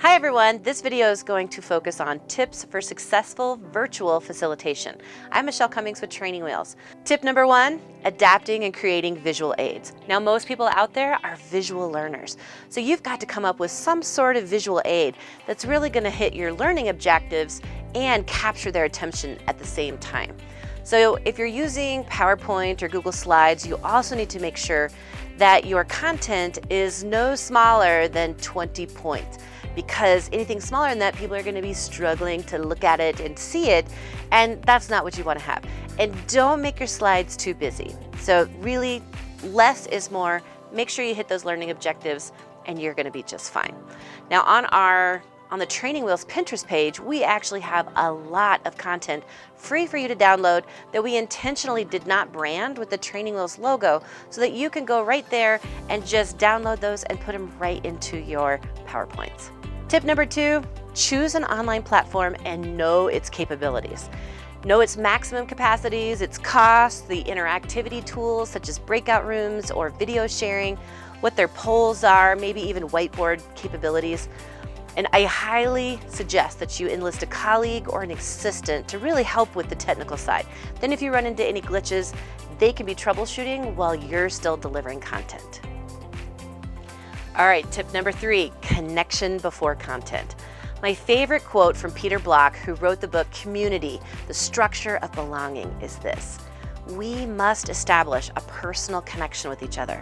Hi everyone, this video is going to focus on tips for successful virtual facilitation. I'm Michelle Cummings with Training Wheels. Tip number 1, adapting and creating visual aids. Now most people out there are visual learners, so you've got to come up with some sort of visual aid that's really going to hit your learning objectives and capture their attention at the same time. So if you're using PowerPoint or Google Slides, you also need to make sure that your content is no smaller than 20 points. Because anything smaller than that, people are going to be struggling to look at it and see it, and that's not what you want to have. And don't make your slides too busy. So really, less is more. Make sure you hit those learning objectives, and you're going to be just fine. Now on the Training Wheels Pinterest page, we actually have a lot of content free for you to download that we intentionally did not brand with the Training Wheels logo, so that you can go right there and just download those and put them right into your PowerPoints. Tip number 2, choose an online platform and know its capabilities. Know its maximum capacities, its costs, the interactivity tools such as breakout rooms or video sharing, what their polls are, maybe even whiteboard capabilities. And I highly suggest that you enlist a colleague or an assistant to really help with the technical side. Then if you run into any glitches, they can be troubleshooting while you're still delivering content. All right, tip number 3, connection before content. My favorite quote from Peter Block, who wrote the book Community, The Structure of Belonging, is this: we must establish a personal connection with each other.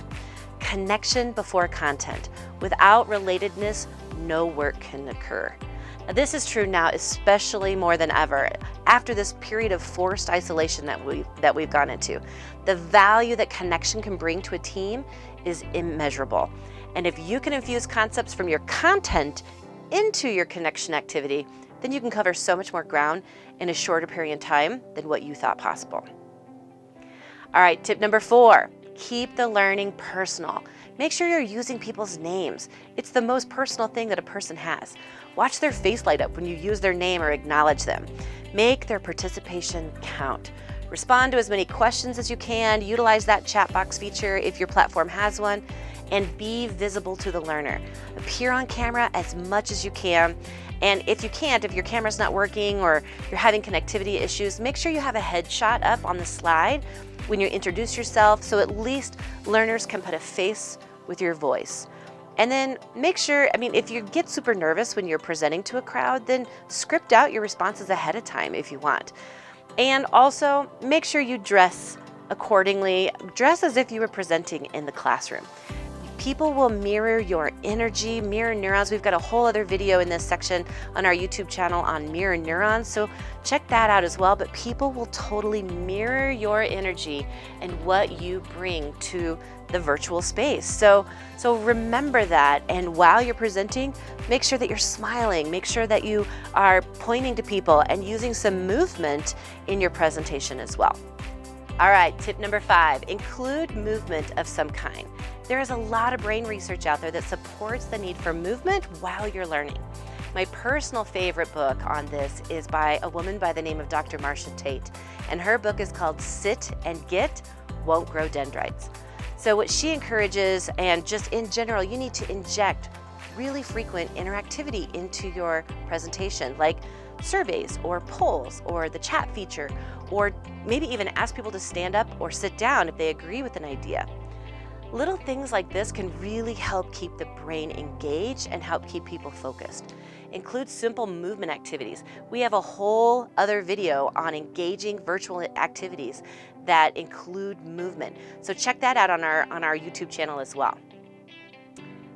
Connection before content. Without relatedness, no work can occur. Now, this is true now, especially more than ever, after this period of forced isolation that we've gone into. The value that connection can bring to a team is immeasurable. And if you can infuse concepts from your content into your connection activity, then you can cover so much more ground in a shorter period of time than what you thought possible. All right, tip number 4, keep the learning personal. Make sure you're using people's names. It's the most personal thing that a person has. Watch their face light up when you use their name or acknowledge them. Make their participation count. Respond to as many questions as you can. Utilize that chat box feature if your platform has one. And be visible to the learner. Appear on camera as much as you can. And if you can't, if your camera's not working or you're having connectivity issues, make sure you have a headshot up on the slide when you introduce yourself, so at least learners can put a face with your voice. And then make sure, if you get super nervous when you're presenting to a crowd, then script out your responses ahead of time if you want. And also make sure you dress accordingly. Dress as if you were presenting in the classroom. People will mirror your energy, mirror neurons. We've got a whole other video in this section on our YouTube channel on mirror neurons, so check that out as well. But people will totally mirror your energy and what you bring to the virtual space. So remember that, and while you're presenting, make sure that you're smiling, make sure that you are pointing to people and using some movement in your presentation as well. All right, tip number 5, include movement of some kind. There is a lot of brain research out there that supports the need for movement while you're learning. My personal favorite book on this is by a woman by the name of Dr. Marcia Tate, and her book is called Sit and Get Won't Grow Dendrites. So what she encourages, and just in general, you need to inject really frequent interactivity into your presentation, like surveys or polls or the chat feature, or maybe even ask people to stand up or sit down if they agree with an idea. Little things like this can really help keep the brain engaged and help keep people focused. Include simple movement activities. We have a whole other video on engaging virtual activities that include movement. So check that out on our YouTube channel as well.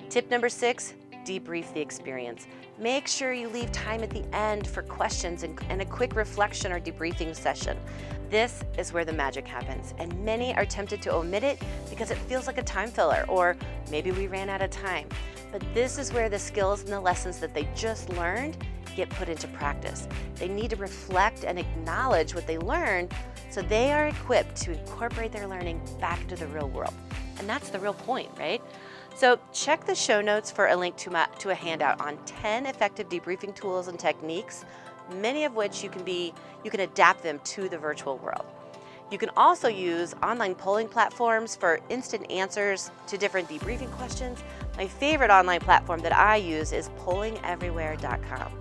Tip number 6, debrief the experience. Make sure you leave time at the end for questions and a quick reflection or debriefing session. This is where the magic happens, and many are tempted to omit it because it feels like a time filler, or maybe we ran out of time. But this is where the skills and the lessons that they just learned get put into practice. They need to reflect and acknowledge what they learned so they are equipped to incorporate their learning back into the real world. And that's the real point, right? So check the show notes for a link to a handout on 10 effective debriefing tools and techniques, many of which you can adapt them to the virtual world. You can also use online polling platforms for instant answers to different debriefing questions, My favorite online platform that I use is pollingeverywhere.com.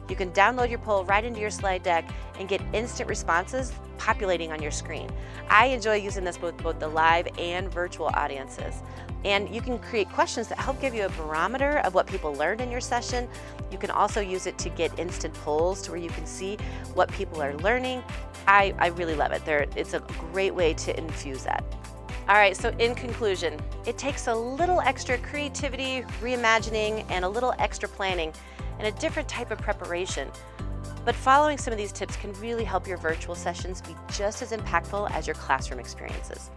You can download your poll right into your slide deck and get instant responses populating on your screen. I enjoy using this with both the live and virtual audiences. And you can create questions that help give you a barometer of what people learned in your session. You can also use it to get instant polls to where you can see what people are learning. I really love it. It's a great way to infuse that. All right, so in conclusion, it takes a little extra creativity, reimagining, and a little extra planning and a different type of preparation. But following some of these tips can really help your virtual sessions be just as impactful as your classroom experiences.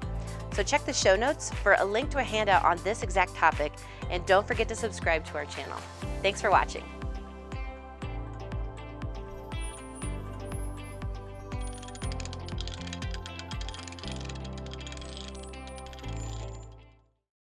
So check the show notes for a link to a handout on this exact topic, and don't forget to subscribe to our channel. Thanks for watching.